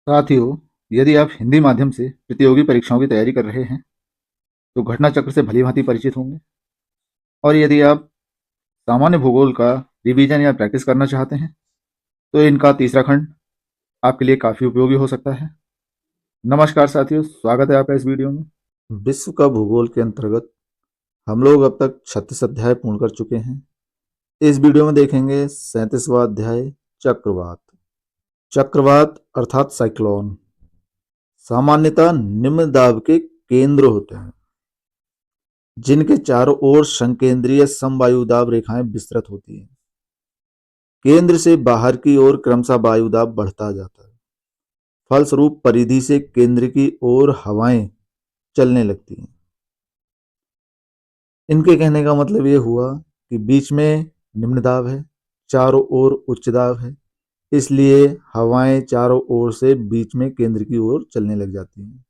साथियों, यदि आप हिंदी माध्यम से प्रतियोगी परीक्षाओं की तैयारी कर रहे हैं, तो घटना चक्र से भली-भांति परिचित होंगे। और यदि आप सामान्य भूगोल का रिवीजन या प्रैक्टिस करना चाहते हैं, तो इनका तीसरा खंड आपके लिए काफ़ी उपयोगी हो सकता है। नमस्कार साथियों, स्वागत है आपका इस वीडियो में। विश्व का भूगोल के अंतर्गत हम लोग अब तक 36 अध्याय पूर्ण कर चुके हैं। इस वीडियो में देखेंगे 37वां अध्याय, चक्रवात। चक्रवात अर्थात साइक्लोन सामान्यतः निम्न दाब के केंद्र होते हैं, जिनके चारों ओर संकेंद्रीय समवायुदाब रेखाएं विस्तृत होती हैं। केंद्र से बाहर की ओर क्रमशः वायुदाब बढ़ता जाता है। फलस्वरूप परिधि से केंद्र की ओर हवाएं चलने लगती हैं। इनके कहने का मतलब ये हुआ कि बीच में निम्न दाब है, चारों ओर उच्च दाब है, इसलिए हवाएं चारों ओर से बीच में केंद्र की ओर चलने लग जाती हैं।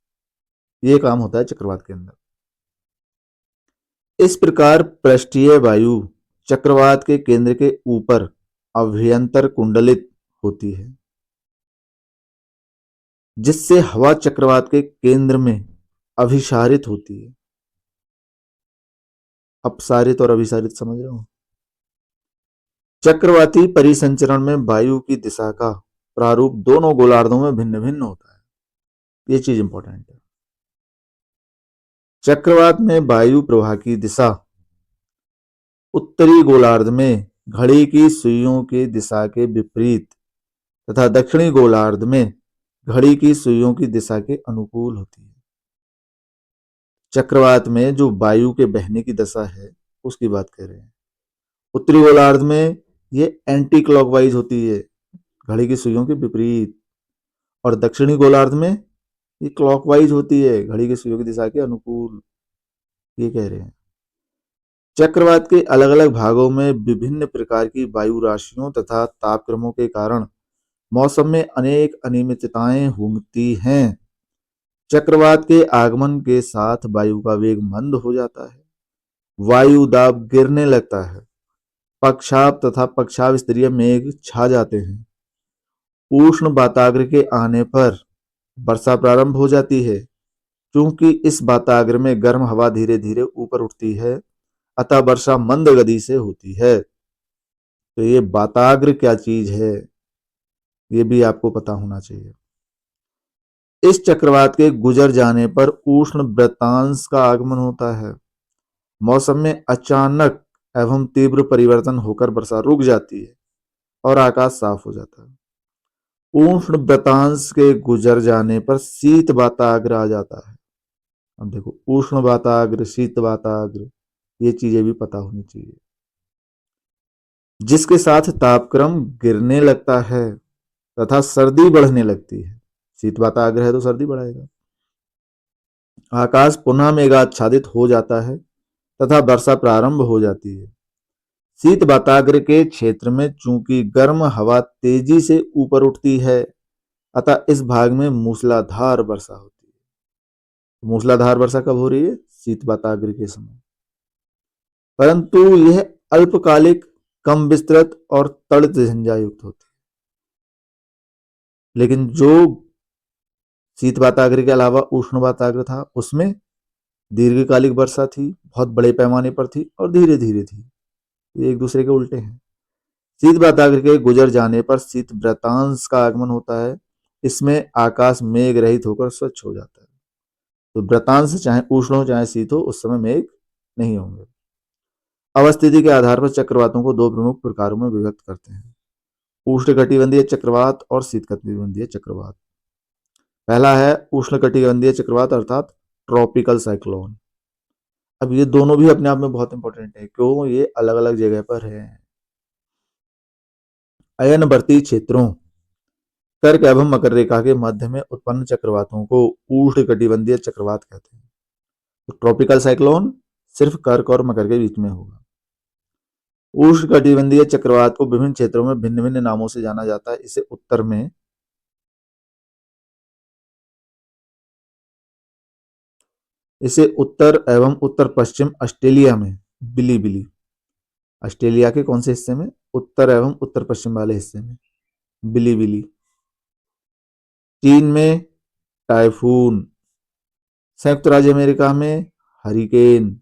ये काम होता है चक्रवात के अंदर। इस प्रकार पृष्ठीय वायु चक्रवात के केंद्र के ऊपर अभ्यंतर कुंडलित होती है, जिससे हवा चक्रवात के केंद्र में अभिसारित होती है। अपसारित और अभिसारित समझ रहे हो? चक्रवाती परिसंचरण में वायु की दिशा का प्रारूप दोनों गोलार्धों में भिन्न भिन्न होता है। ये चीज इंपॉर्टेंट है। चक्रवात में वायु प्रवाह की दिशा उत्तरी गोलार्ध में घड़ी की सुइयों की दिशा के विपरीत तथा दक्षिणी गोलार्ध में घड़ी की सुइयों की दिशा के अनुकूल होती है। चक्रवात में जो वायु के बहने की दशा है, उसकी बात कर रहे हैं। उत्तरी गोलार्ध में ये एंटी क्लॉकवाइज होती है, घड़ी की सुइयों के विपरीत, और दक्षिणी गोलार्ध में ये क्लॉकवाइज होती है, घड़ी की सुइयों की दिशा के अनुकूल। ये कह रहे हैं। चक्रवात के अलग अलग भागों में विभिन्न प्रकार की वायु राशियों तथा तापक्रमों के कारण मौसम में अनेक अनियमितताएं होती हैं। चक्रवात के आगमन के साथ वायु का वेग मंद हो जाता है, वायु दाब गिरने लगता है, पक्षाप तथा पक्षाप स्तरीय मेघ छा जाते हैं। उष्ण वाताग्र के आने पर वर्षा प्रारंभ हो जाती है। क्योंकि इस वाताग्र में गर्म हवा धीरे धीरे ऊपर उठती है, अतः वर्षा मंद गति से होती है। तो ये वाताग्र क्या चीज है, ये भी आपको पता होना चाहिए। इस चक्रवात के गुजर जाने पर उष्ण वृत्तांश का आगमन होता है। मौसम में अचानक एवं तीव्र परिवर्तन होकर वर्षा रुक जाती है और आकाश साफ हो जाता है। उष्ण वृत्तांश के गुजर जाने पर शीत वाताग्र आ जाता है। अब देखो, उष्ण वाताग्र, शीत वाताग्र, ये चीजें भी पता होनी चाहिए। जिसके साथ तापक्रम गिरने लगता है तथा सर्दी बढ़ने लगती है। शीत वाताग्र है तो सर्दी बढ़ाएगा। आकाश पुनः मेघाच्छादित हो जाता है तथा वर्षा प्रारंभ हो जाती है। शीत वाताग्र के क्षेत्र में चूंकि गर्म हवा तेजी से ऊपर उठती है, अतः इस भाग में मूसलाधार वर्षा होती है। मूसलाधार वर्षा कब हो रही है? शीत वाताग्र के समय। परंतु यह अल्पकालिक, कम विस्तृत और तड़ित झंझा युक्त होती है। लेकिन जो शीत वाताग्र के अलावा उष्ण वाताग्र था, उसमें दीर्घकालिक वर्षा थी, बहुत बड़े पैमाने पर थी और धीरे धीरे थी। ये एक दूसरे के उल्टे हैं। शीत वाताग्र के गुजर जाने पर शीत वृत्तांश का आगमन होता है। इसमें आकाश मेघ रहित होकर स्वच्छ हो जाता है। तो वृत्तांश चाहे उष्ण हो चाहे शीत हो, उस समय मेघ नहीं होंगे। अवस्थिति के आधार पर चक्रवातों को दो प्रमुख प्रकारों में विभक्त करते हैं: उष्णकटिबंधीय चक्रवात और शीतकटिबंधीय चक्रवात। पहला है उष्णकटिबंधीय चक्रवात अर्थात ट्रॉपिकल साइक्लोन। अब ये दोनों भी अपने आप में बहुत इंपॉर्टेंट है। क्यों? ये अलग अलग जगह पर है। अयनवर्ती क्षेत्रों, कर्क एवं मकर रेखा के मध्य में उत्पन्न चक्रवातों को उष्णकटिबंधीय चक्रवात कहते हैं। तो ट्रॉपिकल साइक्लोन सिर्फ कर्क और मकर के बीच में होगा। उष्णकटिबंधीय चक्रवात को विभिन्न क्षेत्रों में भिन्न भिन्न नामों से जाना जाता है। इसे उत्तर एवं उत्तर पश्चिम ऑस्ट्रेलिया में बिली बिली, ऑस्ट्रेलिया के कौन से हिस्से में? उत्तर एवं उत्तर पश्चिम वाले हिस्से में बिली बिली, चीन में टाइफून, संयुक्त राज्य अमेरिका में हरिकेन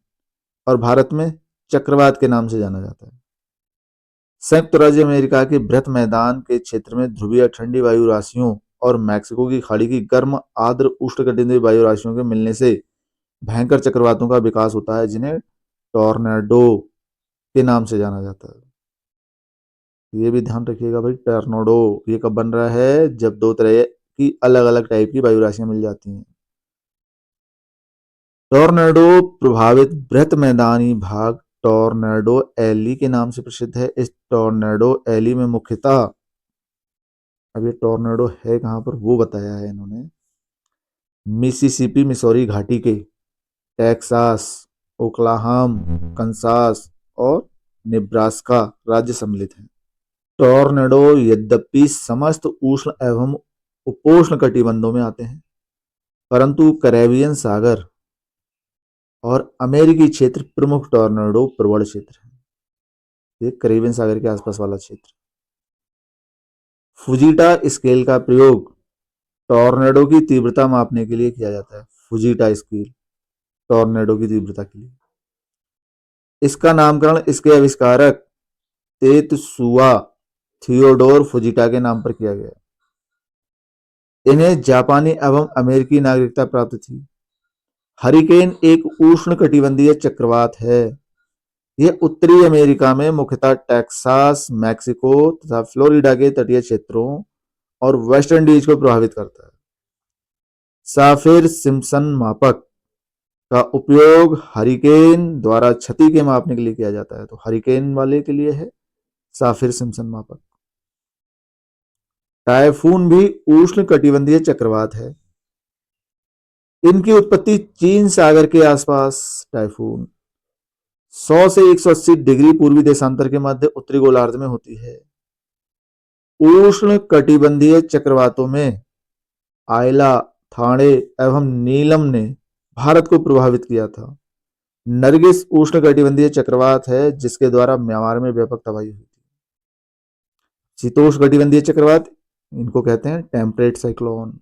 और भारत में चक्रवात के नाम से जाना जाता है। संयुक्त राज्य अमेरिका के बृहत मैदान के क्षेत्र में ध्रुवीय ठंडी वायु राशियों और मैक्सिको की खाड़ी की गर्म आर्द्र उष्णकटिबंधीय वायु राशियों के मिलने से भयंकर चक्रवातों का विकास होता है, जिन्हें टॉर्नेडो के नाम से जाना जाता है। ये भी ध्यान रखिएगा भाई, टॉर्नेडो ये कब बन रहा है? जब दो तरह की अलग अलग टाइप की वायु राशियां मिल जाती हैं। टॉर्नेडो प्रभावित बृहत मैदानी भाग टॉर्नेडो एली के नाम से प्रसिद्ध है। इस टॉर्नेडो एली में मुख्यतः, अब ये टॉर्नेडो है कहां पर वो बताया है इन्होंने, मिसिसिपी मिसौरी घाटी के टेक्सास, ओक्लाहामा, कंसास और नेब्रास्का राज्य सम्मिलित हैं। टॉर्नेडो यद्यपि समस्त उष्ण एवं उपोष्ण कटिबंधों में आते हैं, परंतु कैरेबियन सागर और अमेरिकी क्षेत्र प्रमुख टॉर्नेडो प्रवण क्षेत्र है। ये कैरेबियन सागर के आसपास वाला क्षेत्र। फुजीटा स्केल का प्रयोग टॉर्नेडो की तीव्रता मापने के लिए किया जाता है। फुजीटा स्केल टॉर्नेडो की तीव्रता के लिए। इसका नामकरण इसके आविष्कारक तेत्सुआ थियोडोर फुजीटा के नाम पर किया गया। इन्हें जापानी एवं अमेरिकी नागरिकता प्राप्त थी। हरिकेन एक उष्णकटिबंधीय चक्रवात है। यह उत्तरी अमेरिका में मुख्यतः टेक्सास, मैक्सिको तथा फ्लोरिडा के तटीय क्षेत्रों और वेस्ट इंडीज को प्रभावित करता है। साफिर सिम्पसन मापक का उपयोग हरिकेन द्वारा क्षति के मापने के लिए किया जाता है। तो हरिकेन वाले के लिए है साफिर सिम्पसन मापक। टाइफून भी उष्णकटिबंधीय चक्रवात है। इनकी उत्पत्ति चीन सागर के आसपास टाइफून 100 से 180 डिग्री पूर्वी देशांतर के मध्य उत्तरी गोलार्ध में होती है। उष्ण कटिबंधीय चक्रवातों में आयला, थाने एवं नीलम ने भारत को प्रभावित किया था। नरगिस उष्ण कटिबंधीय चक्रवात है, जिसके द्वारा म्यांमार में व्यापक तबाही हुई थी। शीतोष्ण कटिबंधीय चक्रवात, इनको कहते हैं टेम्परेट साइक्लोन।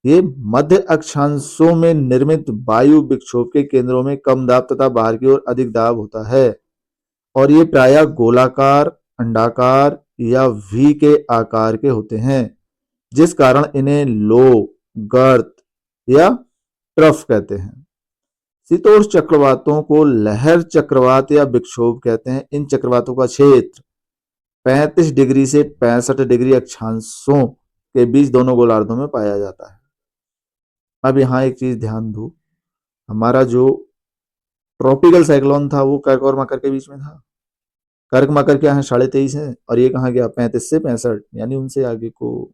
ये मध्य अक्षांशों में निर्मित वायु विक्षोभ के केंद्रों में कम दाब तथा बाहर की ओर अधिक दाब होता है, और ये प्रायः गोलाकार, अंडाकार या वी के आकार के होते हैं, जिस कारण इन्हें लो, गर्त या ट्रफ कहते हैं। शीतोष्ण चक्रवातों को लहर चक्रवात या विक्षोभ कहते हैं। इन चक्रवातों का क्षेत्र 35 डिग्री से 65 डिग्री अक्षांशों के बीच दोनों गोलार्धों में पाया जाता है। अब यहाँ एक चीज ध्यान दो, हमारा जो ट्रॉपिकल साइक्लोन था वो कर्क और मकर के बीच में था। कर्क मकर क्या है 23.5 है, और ये कहाँ गया 35 से 65, यानी उनसे आगे को।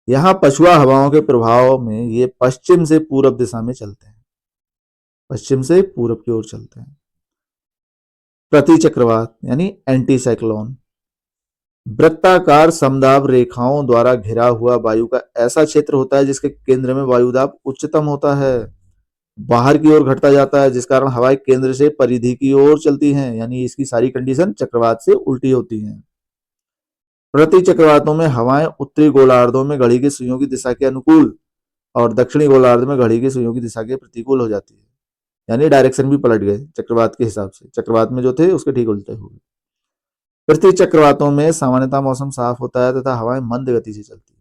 यहाँ पछुआ हवाओं के प्रभाव में ये पश्चिम से पूरब दिशा में चलते हैं, पश्चिम से पूरब की ओर चलते हैं। प्रति चक्रवात यानी एंटी साइक्लोन वृत्ताकार समदाब रेखाओं द्वारा घिरा हुआ वायु का ऐसा क्षेत्र होता है जिसके केंद्र में वायुदाब उच्चतम होता है, बाहर की ओर घटता जाता है, जिस कारण हवाएं केंद्र से परिधि की ओर चलती हैं, यानी इसकी सारी कंडीशन चक्रवात से उल्टी होती हैं। प्रति चक्रवातों में हवाएं उत्तरी गोलार्धों में घड़ी की सुइयों की दिशा के अनुकूल और दक्षिणी गोलार्ध में घड़ी की सुइयों की दिशा के प्रतिकूल हो जाती है, यानी डायरेक्शन भी पलट गए चक्रवात के हिसाब से। चक्रवात में जो थे उसके ठीक उल्टे हो गए। प्रति चक्रवातों में सामान्यतः मौसम साफ होता है तथा हवाएं मंद गति से चलती है।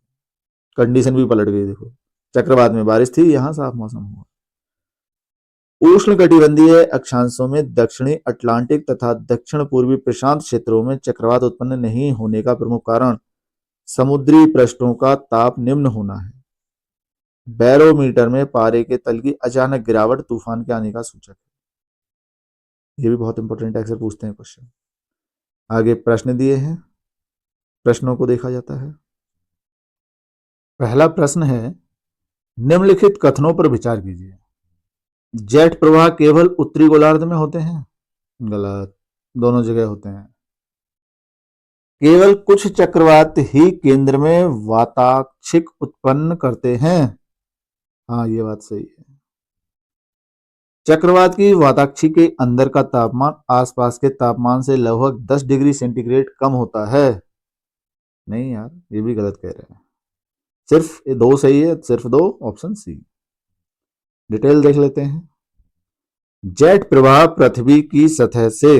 कंडीशन भी पलट गई, देखो चक्रवात में बारिश थी, यहां साफ मौसम हुआ। उष्णकटिबंधीय अक्षांशों में दक्षिणी अटलांटिक तथा दक्षिण पूर्वी प्रशांत क्षेत्रों में चक्रवात उत्पन्न नहीं होने का प्रमुख कारण समुद्री पृष्ठों का ताप निम्न होना है। बैरोमीटर में पारे के तल की अचानक गिरावट तूफान के आने का सूचक है। ये भी बहुत इंपॉर्टेंट है, अक्सर पूछते हैं क्वेश्चन। आगे प्रश्न दिए हैं, प्रश्नों को देखा जाता है। पहला प्रश्न है, निम्नलिखित कथनों पर विचार कीजिए। जेट प्रवाह केवल उत्तरी गोलार्ध में होते हैं? गलत, दोनों जगह होते हैं। केवल कुछ चक्रवात ही केंद्र में वाताक्षिक उत्पन्न करते हैं? हाँ, ये बात सही है। चक्रवात की वाताक्षी के अंदर का तापमान आसपास के तापमान से लगभग 10 डिग्री सेंटीग्रेड कम होता है। नहीं यार, ये भी गलत कह रहे हैं। सिर्फ ये दो सही है, सिर्फ दो, ऑप्शन सी। डिटेल देख लेते हैं। जेट प्रवाह पृथ्वी की सतह से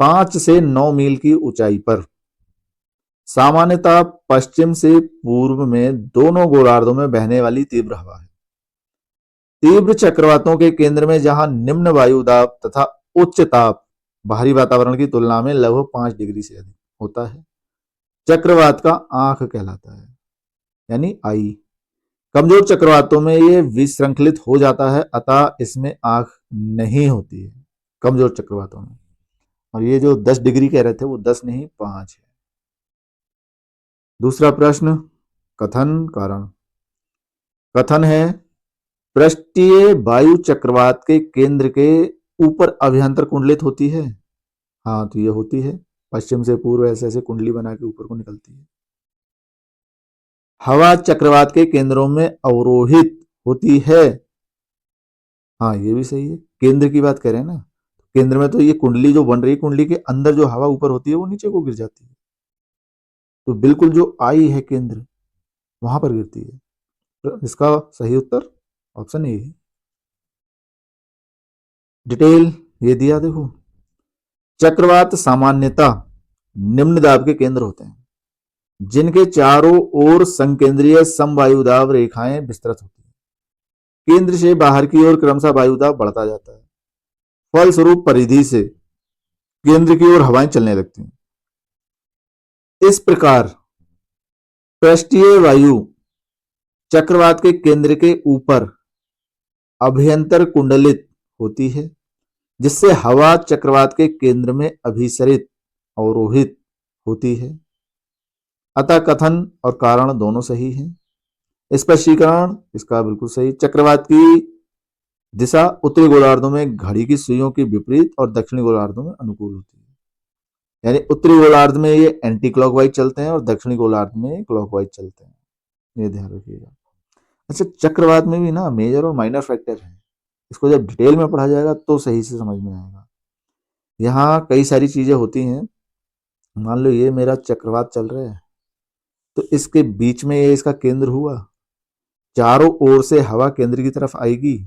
5 से 9 मील की ऊंचाई पर सामान्यतः पश्चिम से पूर्व में दोनों गोलार्धों में बहने वाली तीव्र हवा है। तीव्र चक्रवातों के केंद्र में जहां निम्न वायु दाब तथा उच्च ताप बाहरी वातावरण की तुलना में लगभग 5 डिग्री से अधिक होता है, चक्रवात का आंख कहलाता है, यानी आई। कमजोर चक्रवातों में ये विश्रृंखलित हो जाता है, अतः इसमें आंख नहीं होती है कमजोर चक्रवातों में। और ये जो 10 डिग्री कह रहे थे वो 10 नहीं 5 है। दूसरा प्रश्न, कथन कारण। कथन है पृष्ठीय वायु चक्रवात के केंद्र के ऊपर अभ्यंतर कुंडलित होती है। हाँ, तो ये होती है, पश्चिम से पूर्व ऐसे ऐसे कुंडली बना के ऊपर को निकलती है। हवा चक्रवात के केंद्रों में अवरोहित होती है। हाँ, ये भी सही है, केंद्र की बात कर रहे हैं ना, केंद्र में तो ये कुंडली जो बन रही है, कुंडली के अंदर जो हवा ऊपर होती है वो नीचे को गिर जाती है, तो बिल्कुल जो आई है केंद्र वहां पर गिरती है। तो इसका सही उत्तर ऑप्शन ए है। डिटेल ये दिया देखो, चक्रवात सामान्यतः निम्न दाब के केंद्र होते हैं जिनके चारों ओर संकेंद्रीय समवायुदाब रेखाएं विस्तृत होती हैं। केंद्र से बाहर की ओर क्रमशः वायुदाब बढ़ता जाता है, फलस्वरूप परिधि से केंद्र की ओर हवाएं चलने लगती हैं। इस प्रकार पृष्ठीय वायु चक्रवात के केंद्र के ऊपर अभ्यंतर कुंडलित होती है, जिससे हवा चक्रवात के केंद्र में अभिसरित अवरोहित होती है। अतः कथन और कारण दोनों सही हैं। स्पष्टीकरण इसका बिल्कुल सही। चक्रवात की दिशा उत्तरी गोलार्धों में घड़ी की सुइयों के विपरीत और दक्षिणी गोलार्धों में अनुकूल होती है, यानी उत्तरी गोलार्ध में ये एंटी क्लॉकवाइज चलते हैं और दक्षिणी गोलार्ध में क्लॉकवाइज चलते हैं, ये ध्यान रखिएगा। अच्छा, चक्रवात में भी ना मेजर और माइनर फैक्टर है, इसको जब डिटेल में पढ़ा जाएगा तो सही से समझ में आएगा। यहाँ कई सारी चीजें होती हैं, मान लो ये मेरा चक्रवात चल रहा है, तो इसके बीच में ये इसका केंद्र हुआ, चारों ओर से हवा केंद्र की तरफ आएगी,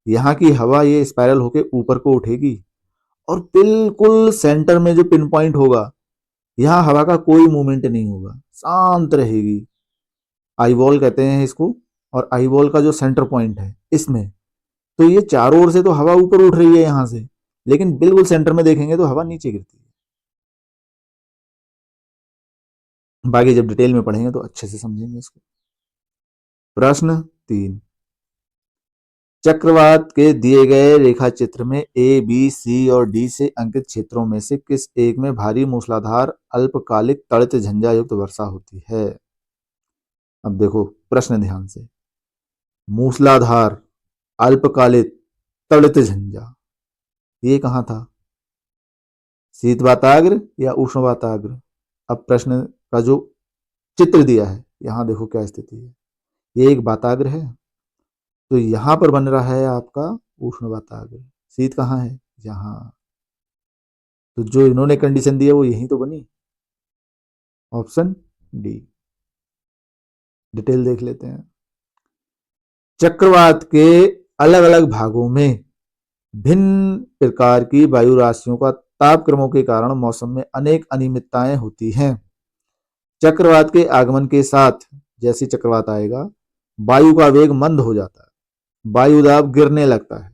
यहाँ की हवा ये स्पाइरल होके ऊपर को उठेगी और बिल्कुल सेंटर में जो पिन पॉइंट होगा, यहाँ हवा का कोई मूवमेंट नहीं होगा, शांत रहेगी। आई बॉल कहते हैं इसको, और आई बॉल का जो सेंटर पॉइंट है इसमें, तो ये चारों ओर से तो हवा ऊपर उठ रही है यहां से, लेकिन बिल्कुल सेंटर में देखेंगे तो हवा नीचे गिरती है। बाकी जब डिटेल में पढ़ेंगे तो अच्छे से समझेंगे इसको। प्रश्न 3, चक्रवात के दिए गए रेखा चित्र में ए, बी, सी और डी से अंकित क्षेत्रों में से किस एक में भारी मूसलाधार अल्पकालिक तड़ित झंझा युक्त वर्षा होती है? अब देखो प्रश्न ध्यान से, मूसलाधार अल्पकालिक तड़ित झंझा, ये कहां था? शीत वाताग्र या उष्ण वाताग्र? अब प्रश्न का जो चित्र दिया है यहां देखो क्या स्थिति है, ये एक वाताग्र है, तो यहां पर बन रहा है आपका उष्ण वाताग्र। शीत कहाँ है? यहां। तो जो इन्होंने कंडीशन दी है वो यहीं तो बनी, ऑप्शन डी। डिटेल देख लेते हैं। चक्रवात के अलग अलग भागों में भिन्न प्रकार की वायु राशियों का तापक्रमों के कारण मौसम में अनेक अनियमितताएं होती हैं। चक्रवात के आगमन के साथ जैसे चक्रवात आएगा, वायु का वेग मंद हो जाता है, वायुदाब गिरने लगता है,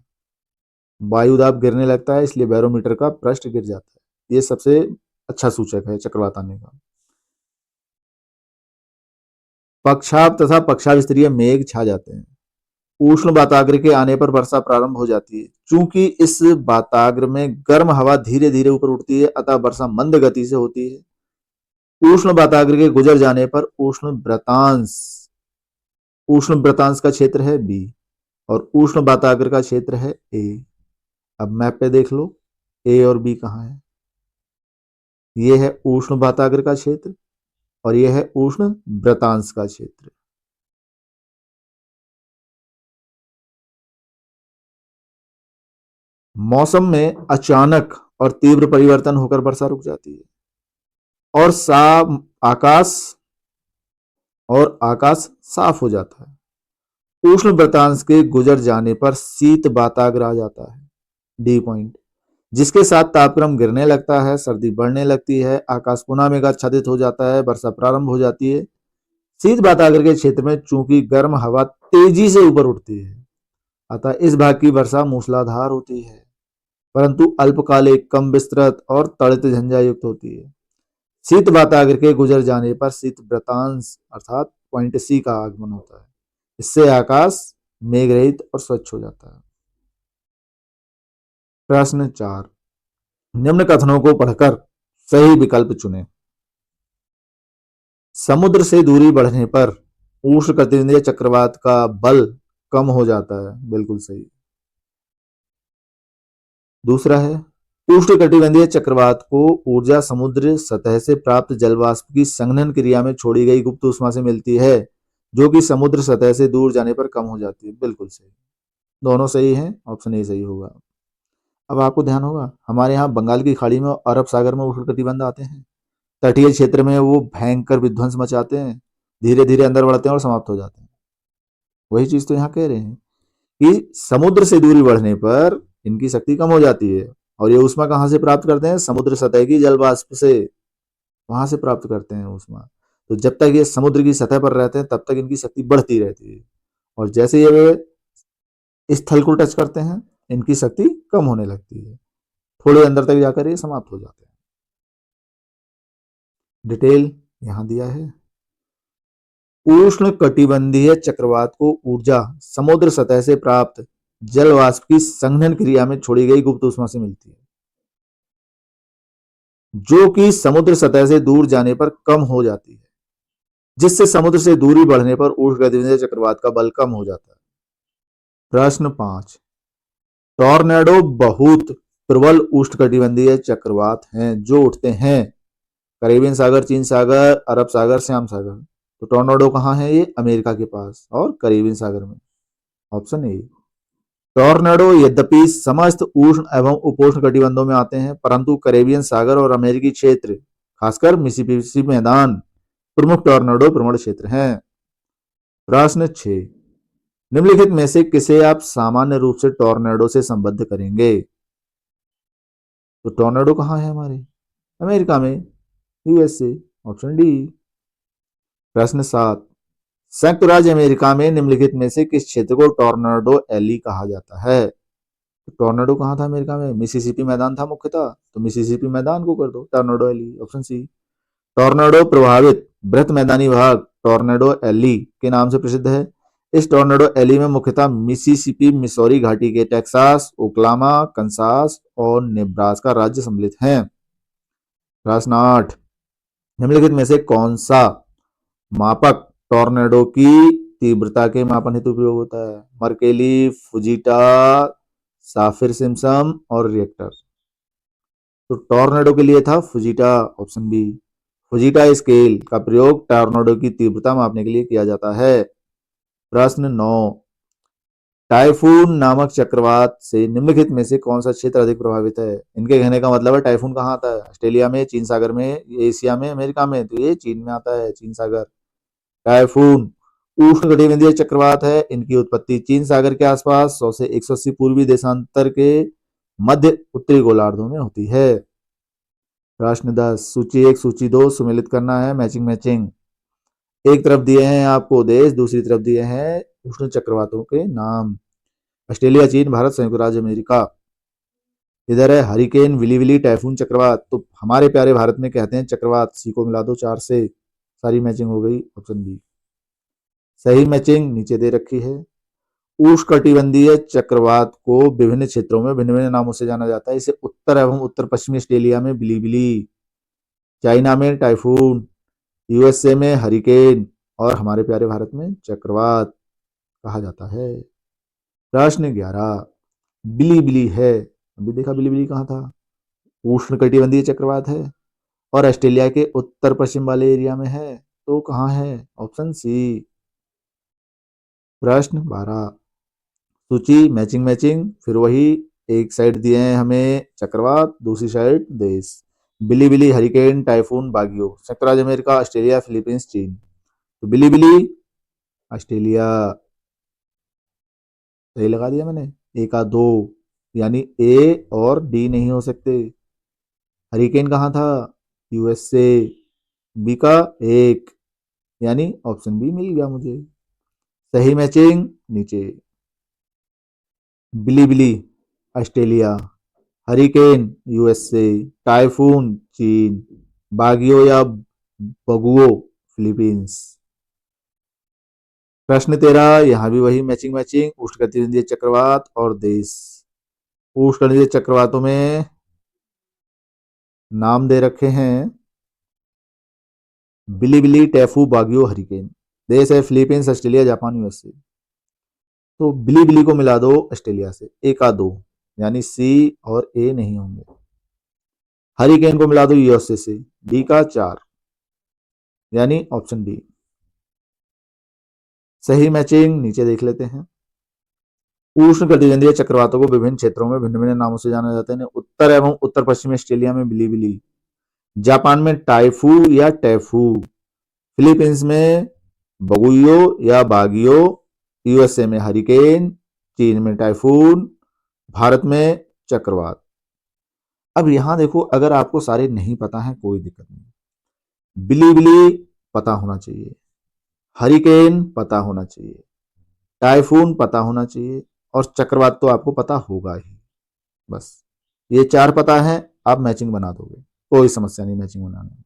वायुदाब गिरने लगता है, इसलिए बैरोमीटर का पृष्ठ गिर जाता है। ये सबसे अच्छा सूचक है चक्रवात आने का। पक्षाप तथा पक्षाभिस्तरीय मेघ छा जाते हैं। उष्ण वाताग्र के आने पर वर्षा प्रारंभ हो जाती है। चूंकि इस वाताग्र में गर्म हवा धीरे धीरे ऊपर उठती है, अतः वर्षा मंद गति से होती है। उष्ण वाताग्र के गुजर जाने पर उष्ण व्रतांश का क्षेत्र है बी और उष्ण वाताग्र का क्षेत्र है ए। अब मैप पे देख लो ए और बी कहाँ है। ये है उष्ण वाताग्र का क्षेत्र और यह है उष्ण व्रतांश का क्षेत्र। मौसम में अचानक और तीव्र परिवर्तन होकर वर्षा रुक जाती है और साफ आकाश और आकाश साफ हो जाता है। उष्ण वृत्तांश के गुजर जाने पर शीत वाताग्र आ जाता है। डी पॉइंट, जिसके साथ तापक्रम गिरने लगता है, सर्दी बढ़ने लगती है, आकाश पुनः मेघाच्छादित हो जाता है, वर्षा प्रारंभ हो जाती है। शीत वाताग्र के क्षेत्र में चूंकि गर्म हवा तेजी से ऊपर उठती है, अतः इस भाग की वर्षा मूसलाधार होती है, परंतु अल्पकालिक, कम विस्तृत और तड़ित झंझा युक्त होती है। शीत वाताग्र के गुजर जाने पर शीत वृत्तांश अर्थात पॉइंट सी का आगमन होता है। इससे आकाश मेघ रहित और स्वच्छ हो जाता है। प्रश्न 4, निम्न कथनों को पढ़कर सही विकल्प चुनें। समुद्र से दूरी बढ़ने पर उष्णकटिबंधीय चक्रवात का बल कम हो जाता है, बिल्कुल सही। दूसरा है, उष्णकटिबंधीय चक्रवात को ऊर्जा समुद्र सतह से प्राप्त जलवाष्प की संघनन क्रिया में छोड़ी गई गुप्त ऊष्मा से मिलती है, जो कि समुद्र सतह से दूर जाने पर कम हो जाती है, बिल्कुल सही। दोनों सही हैं, ऑप्शन ए सही होगा। अब आपको ध्यान होगा, हमारे यहाँ बंगाल की खाड़ी में और अरब सागर में उष्णकटिबंध आते हैं। तटीय क्षेत्र में वो भयंकर विध्वंस मचाते हैं, धीरे धीरे अंदर बढ़ते हैं और समाप्त हो जाते हैं। वही चीज तो यहाँ कह रहे हैं कि समुद्र से दूरी बढ़ने पर इनकी शक्ति कम हो जाती है, और ये ऊष्मा कहाँ से प्राप्त करते हैं? समुद्र सतह की जल वाष्प से, वहां से प्राप्त करते हैं ऊष्मा। तो जब तक ये समुद्र की सतह पर रहते हैं तब तक इनकी शक्ति बढ़ती रहती है, और जैसे ये स्थल को टच करते हैं इनकी शक्ति कम होने लगती है, थोड़े अंदर तक जाकर ये समाप्त हो जाते हैं। डिटेल यहां दिया है। उष्ण कटिबंधीय चक्रवात को ऊर्जा समुद्र सतह से प्राप्त जल वाष्प की संघनन क्रिया में छोड़ी गई गुप्त ऊष्मा से मिलती है, जो कि समुद्र सतह से दूर जाने पर कम हो जाती है, जिससे समुद्र से दूरी बढ़ने पर उष्ण कटिबंधीय चक्रवात का बल कम हो जाता है। प्रश्न 5, टॉर्नेडो बहुत प्रबल उष्णकटिबंधीय चक्रवात हैं जो उठते हैं कैरेबियन सागर, चीन सागर, अरब सागर, श्याम सागर। तो टॉर्नेडो कहाँ है? ये अमेरिका के पास और कैरेबियन सागर में, ऑप्शन ए। टॉर्नेडो यद्यपि समस्त उष्ण एवं उपोष्ण कटिबंधों में आते हैं, परंतु कैरेबियन सागर और अमेरिकी क्षेत्र, खासकर मिसिसिपी मैदान, प्रमुख टॉर्नेडो भ्रमण क्षेत्र हैं। प्रश्न 6, निम्नलिखित में से किसे आप सामान्य रूप से टॉर्नेडो से संबद्ध करेंगे? तो टॉर्नेडो कहाँ है? हमारे अमेरिका में, यूएसए, ऑप्शन डी। प्रश्न 7, संयुक्त राज्य अमेरिका में निम्नलिखित में से किस क्षेत्र को टॉर्नेडो एली कहा जाता है? तो टॉर्नेडो कहाँ था अमेरिका में? मिसिसिपी मैदान था मुख्यतः, तो मिसिसिपी मैदान को कर दो tornado alley, option C. Tornado प्रभावित बृहत मैदानी भाग टॉर्नेडो एली के नाम से प्रसिद्ध है। इस टॉर्नेडो एली में मुख्यतः मिसिसिपी, मिसौरी घाटी के टेक्सास, ओक्लामा, कंसास और नेब्रास्का राज्य सम्मिलित हैं। प्रश्न 8, निम्नलिखित में से कौन सा मापक टॉर्नेडो की तीव्रता के मापन हेतु उपयोग होता है? मर्केली, फुजीटा, साफिर सिम्पसन और रिएक्टर। तो टॉर्नेडो के लिए था फुजीटा, ऑप्शन बी। फुजीटा स्केल का प्रयोग टॉर्नेडो की तीव्रता मापने के लिए किया जाता है। प्रश्न 9, टाइफून नामक चक्रवात से निम्नलिखित में से कौन सा क्षेत्र अधिक प्रभावित है? इनके कहने का मतलब है टाइफून कहाँ आता है? ऑस्ट्रेलिया में, चीन सागर में, एशिया में, अमेरिका में, तो ये चीन में आता है, चीन सागर। टाइफून उष्णकटिबंधीय चक्रवात है, इनकी उत्पत्ति चीन सागर के आसपास 100 से 180 पूर्वी देशांतर के मध्य उत्तरी गोलार्धों में होती है। प्रश्न 10, सूची 1 सूची 2 सुमेलित करना है, मैचिंग मैचिंग। एक तरफ दिए हैं आपको देश, दूसरी तरफ दिए हैं उष्ण चक्रवातों के नाम। ऑस्ट्रेलिया, चीन, भारत, संयुक्त राज्य अमेरिका। इधर है हरिकेन, विली विली, टाइफून, चक्रवात। तो हमारे प्यारे भारत में कहते हैं चक्रवात, सी को मिला दो 4 से, सारी मैचिंग हो गई, ऑप्शन बी। सही मैचिंग नीचे दे रखी है। उष्णकटिबंधीय चक्रवात को विभिन्न क्षेत्रों में भिन्न भिन्न नामों से जाना जाता है। इसे उत्तर एवं उत्तर पश्चिमी ऑस्ट्रेलिया में बिलीबिली, चाइना में टाइफून, यूएसए में हरिकेन और हमारे प्यारे भारत में चक्रवात कहा जाता है। प्रश्न 11, बिलीबिली है, अभी देखा बिलीबिली कहाँ था? उष्णकटिबंधीय चक्रवात है और ऑस्ट्रेलिया के उत्तर पश्चिम वाले एरिया में है, तो कहाँ है? Option C. प्रश्न 12, सूची मैचिंग मैचिंग, फिर वही, एक साइड दिए हैं हमें चक्रवात, दूसरी साइड देश। बिली बिली, हरिकेन, टाइफून, बागियो, संयुक्त राज्य अमेरिका, ऑस्ट्रेलिया, फिलीपींस, चीन। तो बिलीबिली ऑस्ट्रेलिया। सही लगा दिया मैंने, ए का दो, यानी ए और डी नहीं हो सकते। हरिकेन कहाँ था, यूएसए। बी का एक, यानी ऑप्शन बी मिल गया मुझे। सही मैचिंग नीचे। बिलीबिली ऑस्ट्रेलिया, हरिकेन यूएसए, टाइफून चीन, बागियो या बगुओ फिलीपींस। प्रश्न 13, यहां भी वही मैचिंग मैचिंग, उष्णकटिबंधीय चक्रवात और देश। उष्णकटिबंधीय चक्रवातों में नाम दे रखे हैं बिलीबिली, टैफू, बागियो, हरिकेन। देश है फिलीपींस, ऑस्ट्रेलिया, जापान, यूएसए। तो बिलीबिली को मिला दो ऑस्ट्रेलिया से, ए का दो, यानी सी और ए नहीं होंगे। हरिकेन को मिला दो यूएसए से, डी का चार, यानी ऑप्शन डी। सही मैचिंग नीचे देख लेते हैं। उष्णकटिबंधीय चक्रवातों को विभिन्न क्षेत्रों में भिन्न भिन्न नामों से जाना जाता है। उत्तर एवं उत्तर पश्चिमी ऑस्ट्रेलिया में बिलीबिली, जापान में टाइफू या टैफू, फिलीपींस में बगुयो या बागियो, यूएसए में हरिकेन, चीन में टाइफून, भारत में चक्रवात। अब यहां देखो, अगर आपको सारे नहीं पता है कोई दिक्कत नहीं। बिलीबिली पता होना चाहिए, हरिकेन पता होना चाहिए, टाइफून पता होना चाहिए, और चक्रवात तो आपको पता होगा ही। बस ये चार पता है, आप मैचिंग बना दोगे, कोई समस्या नहीं मैचिंग बनाने में।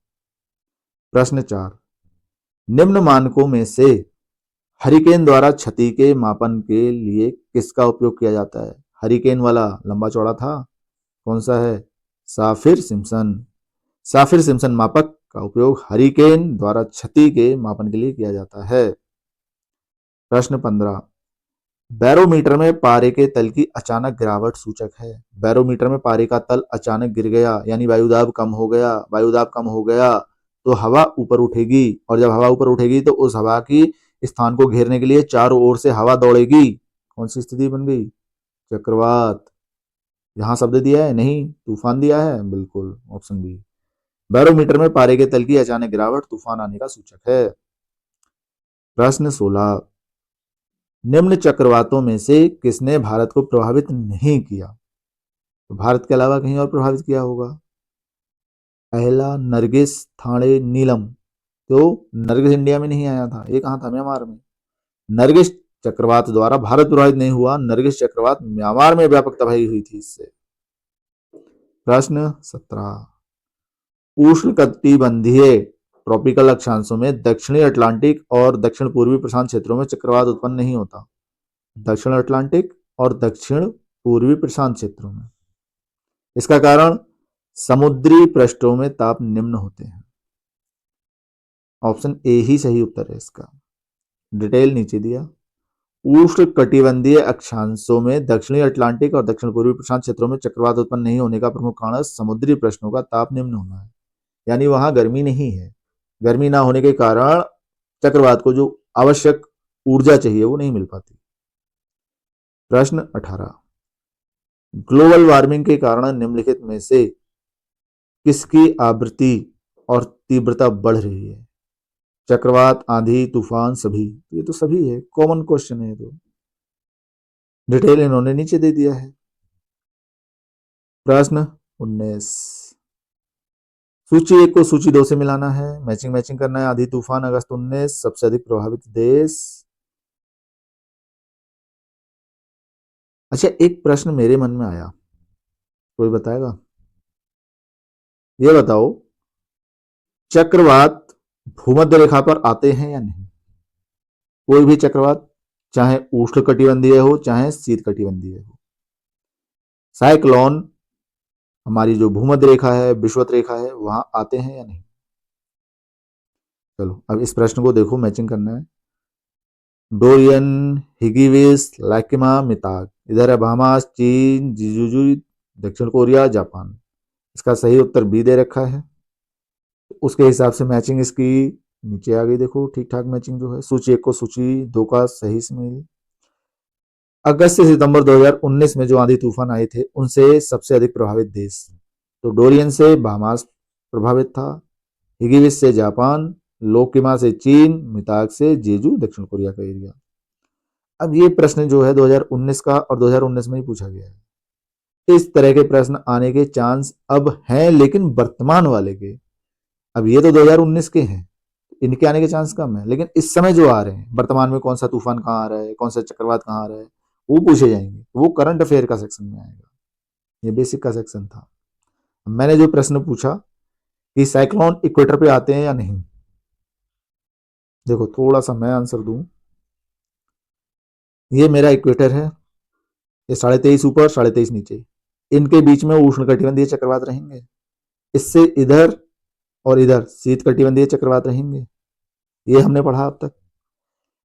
प्रश्न 4, निम्न मानकों में से हरिकेन द्वारा क्षति के मापन के लिए किसका उपयोग किया जाता है। हरिकेन वाला लंबा चौड़ा था, कौन सा है, साफिर सिम्पसन। साफिर सिम्पसन मापक का उपयोग हरिकेन द्वारा क्षति के मापन के लिए किया जाता है। प्रश्न 15, बैरोमीटर में पारे के तल की अचानक गिरावट सूचक है। बैरोमीटर में पारे का तल अचानक गिर गया, यानी वायुदाब कम हो गया। वायुदाब कम हो गया तो हवा ऊपर उठेगी, और जब हवा ऊपर उठेगी तो उस हवा की स्थान को घेरने के लिए चारों ओर से हवा दौड़ेगी। कौन सी स्थिति बन गई, चक्रवात। यहां शब्द दिया है नहीं, तूफान दिया है, बिल्कुल ऑप्शन बी। बैरोमीटर में पारे के तल की अचानक गिरावट तूफान आने का सूचक है। प्रश्न 16, निम्न चक्रवातों में से किसने भारत को प्रभावित नहीं किया। तो भारत के अलावा कहीं और प्रभावित किया होगा। पहला नरगिस, थाने, नीलम। तो नरगिस इंडिया में नहीं आया था, ये कहां था, म्यांमार में। नरगिस चक्रवात द्वारा भारत प्रभावित नहीं हुआ, नरगिस चक्रवात म्यांमार में व्यापक तबाही हुई थी इससे। प्रश्न 17, उष्णकटिबंधीय ट्रॉपिकल अक्षांशों में दक्षिणी अटलांटिक और दक्षिण पूर्वी प्रशांत क्षेत्रों में चक्रवात उत्पन्न नहीं होता। दक्षिण अटलांटिक और दक्षिण पूर्वी प्रशांत क्षेत्रों में। इसका कारण समुद्री पृष्ठों में ताप निम्न होते हैं। ऑप्शन ए ही सही उत्तर है इसका। डिटेल नीचे दिया। उष्णकटिबंधीय अक्षांशों में दक्षिणी अटलांटिक और दक्षिण पूर्वी प्रशांत क्षेत्रों में चक्रवात उत्पन्न नहीं होने का प्रमुख कारण समुद्री पृष्ठों का ताप निम्न होना है, यानी वहां गर्मी नहीं है। गर्मी ना होने के कारण चक्रवात को जो आवश्यक ऊर्जा चाहिए वो नहीं मिल पाती। प्रश्न 18, ग्लोबल वार्मिंग के कारण निम्नलिखित में से किसकी आवृत्ति और तीव्रता बढ़ रही है। चक्रवात, आंधी, तूफान, सभी। ये तो सभी है, कॉमन क्वेश्चन है। तो डिटेल इन्होंने नीचे दे दिया है। प्रश्न 19, सूची 1 को सूची 2 से मिलाना है, मैचिंग मैचिंग करना है। आंधी तूफान अगस्त 19, सबसे अधिक प्रभावित देश। अच्छा, एक प्रश्न मेरे मन में आया, कोई बताएगा। ये बताओ, चक्रवात भूमध्य रेखा पर आते हैं या नहीं। कोई भी चक्रवात, चाहे उष्णकटिबंधीय हो चाहे शीतकटिबंधीय हो। साइक्लोन हमारी जो भूमध्य रेखा है, विषुवत रेखा है, वहां आते हैं या नहीं। चलो अब इस प्रश्न को देखो, मैचिंग करना है। डोरियन, हिगिविस, लाकिमा, मिताग। इधर है बहामास, चीन, जिजुजू, दक्षिण कोरिया, जापान। इसका सही उत्तर बी दे रखा है। उसके हिसाब से मैचिंग इसकी नीचे आ गई। देखो ठीक ठाक मैचिंग जो है, सूची 1 को सूची 2 का सही से मिल। अगस्त से सितंबर 2019 में जो आंधी तूफान आए थे उनसे सबसे अधिक प्रभावित देश। तो डोरियन से बहामास प्रभावित था, हिगिविस से जापान, लोकिमा से चीन, मिताक से जेजू दक्षिण कोरिया का एरिया। अब ये प्रश्न जो है 2019 का और 2019 में ही पूछा गया है। इस तरह के प्रश्न आने के चांस अब हैं, लेकिन वर्तमान वाले के, अब ये तो 2019 के हैं, इनके आने के चांस कम है, लेकिन इस समय जो आ रहे हैं वर्तमान में, कौन सा तूफान कहाँ आ रहा है, कौन सा चक्रवात कहाँ आ रहा है, वो पूछे जाएंगे। वो करंट अफेयर का सेक्शन में आएगा। ये बेसिक का सेक्शन था। मैंने जो प्रश्न पूछा कि साइक्लोन इक्वेटर पे आते हैं या नहीं, देखो थोड़ा सा मैं आंसर दूं। ये मेरा इक्वेटर है, ये 23.5 ऊपर 23.5 नीचे, इनके बीच में उष्णकटिबंधीय चक्रवात रहेंगे। इससे इधर और इधर शीतकटिबंधीय चक्रवात रहेंगे। ये हमने पढ़ा अब तक।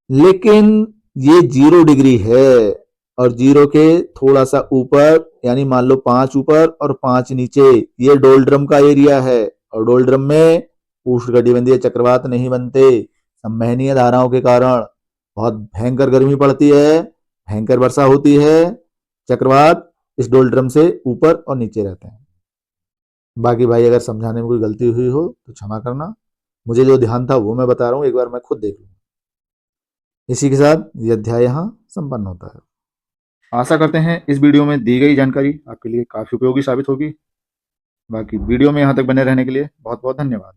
लेकिन ये 0 डिग्री है और 0 के थोड़ा सा ऊपर, यानी मान लो 5 ऊपर और 5 नीचे, ये डोल्ड्रम का एरिया है। और डोल्ड्रम में उष्णकटिबंधीय चक्रवात नहीं बनते। संवहनीय धाराओं के कारण बहुत भयंकर गर्मी पड़ती है, भयंकर वर्षा होती है। चक्रवात इस डोल्ड्रम से ऊपर और नीचे रहते हैं। बाकी भाई अगर समझाने में कोई गलती हुई हो तो क्षमा करना। मुझे जो ध्यान था वो मैं बता रहा हूँ, एक बार मैं खुद देख लूँ। इसी के साथ यह अध्याय यहाँ संपन्न होता है। आशा करते हैं इस वीडियो में दी गई जानकारी आपके लिए काफ़ी उपयोगी साबित होगी। बाकी वीडियो में यहाँ तक बने रहने के लिए बहुत बहुत धन्यवाद।